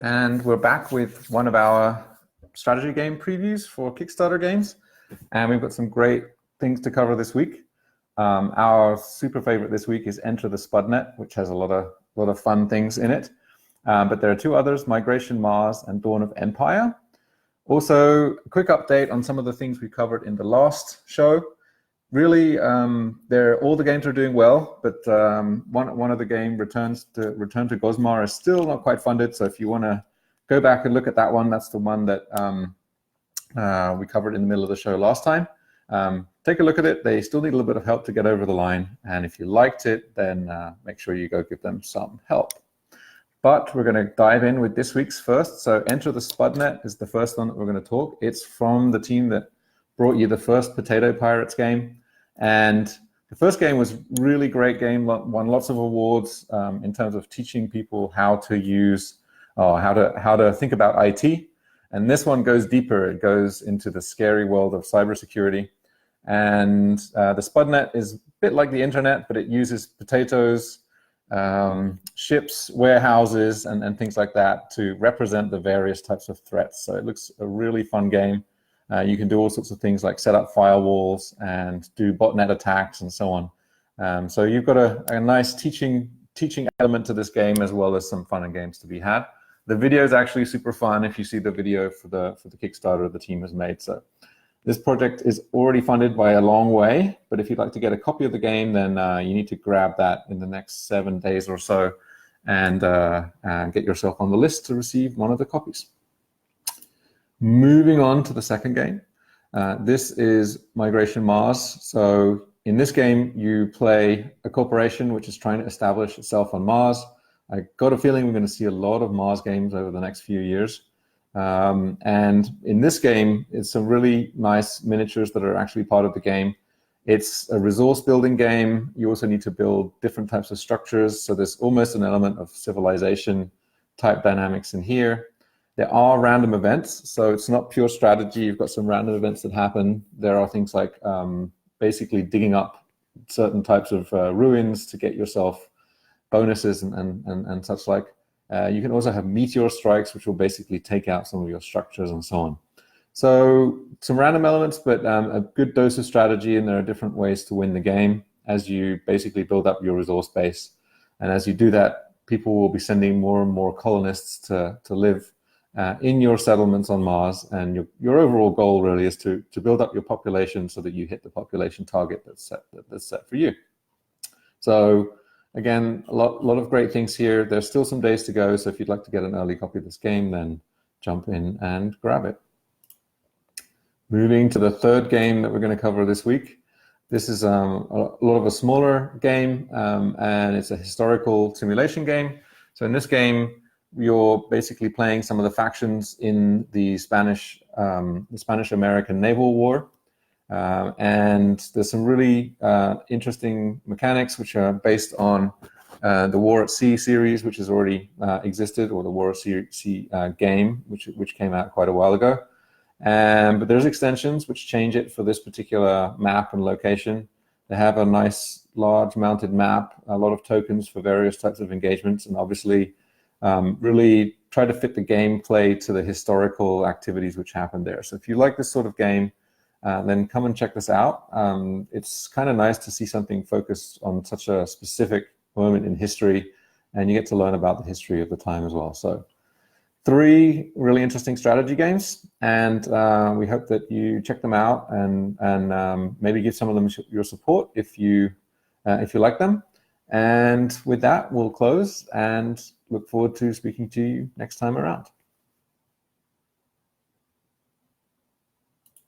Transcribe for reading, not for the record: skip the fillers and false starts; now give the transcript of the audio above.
And we're back with one of our strategy game previews for Kickstarter games. And we've got some great things to cover this week. Our super favorite this week is Enter the Spudnet, which has a lot of fun things in it. But there are two others, Migration Mars and Dawn of Empire. Also, a quick update on some of the things we covered in the last show. Really, all the games are doing well, but one of the game Return to Gosmar is still not quite funded. So if you want to go back and look at that one, that's the one that we covered in the middle of the show last time. Take a look at it. They still need a little bit of help to get over the line. And if you liked it, then make sure you go give them some help. But we're going to dive in with this week's first. So Enter the Spudnet is the first one that we're going to talk. It's from the team that brought you the first Potato Pirates game. And the first game was really great game, won lots of awards in terms of teaching people how to use, how to think about IT. And this one goes deeper. It goes into the scary world of cybersecurity. And the Spudnet is a bit like the internet, but it uses potatoes, ships, warehouses, and things like that to represent the various types of threats. So it looks a really fun game. You can do all sorts of things like set up firewalls and do botnet attacks and so on. So you've got a nice teaching element to this game, as well as some fun and games to be had. The video is actually super fun if you see the video for the Kickstarter the team has made. So this project is already funded by a long way, but if you'd like to get a copy of the game, then you need to grab that in the next 7 days or so and get yourself on the list to receive one of the copies. Moving on to the second game. This is Migration Mars. So in this game, you play a corporation which is trying to establish itself on Mars. I got a feeling we're going to see a lot of Mars games over the next few years. And in this game, it's some really nice miniatures that are actually part of the game. It's a resource building game. You also need to build different types of structures. So there's almost an element of civilization type dynamics in here. There are random events, so it's not pure strategy. You've got some random events that happen. There are things like basically digging up certain types of ruins to get yourself bonuses and such like. You can also have meteor strikes, which will basically take out some of your structures and so on. So some random elements, but a good dose of strategy, and there are different ways to win the game as you basically build up your resource base. And as you do that, people will be sending more and more colonists to live in your settlements on Mars, and your overall goal really is to build up your population so that you hit the population target that's set for you. So again, a lot of great things here. There's still some days to go, so if you'd like to get an early copy of this game, then jump in and grab it. Moving to the third game that we're going to cover this week. This is a lot of a smaller game, and it's a historical simulation game. So in this game, you're basically playing some of the factions in the Spanish-American Naval War. And there's some really interesting mechanics which are based on the War at Sea series, which has already existed, or the War at Sea game, which came out quite a while ago. But there's extensions which change it for this particular map and location. They have a nice large mounted map, a lot of tokens for various types of engagements, and obviously really try to fit the gameplay to the historical activities which happened there. So if you like this sort of game, then come and check this out. It's kind of nice to see something focused on such a specific moment in history, and you get to learn about the history of the time as well. So 3 really interesting strategy games, and we hope that you check them out and maybe give some of them your support if you like them. And with that, we'll close and look forward to speaking to you next time around.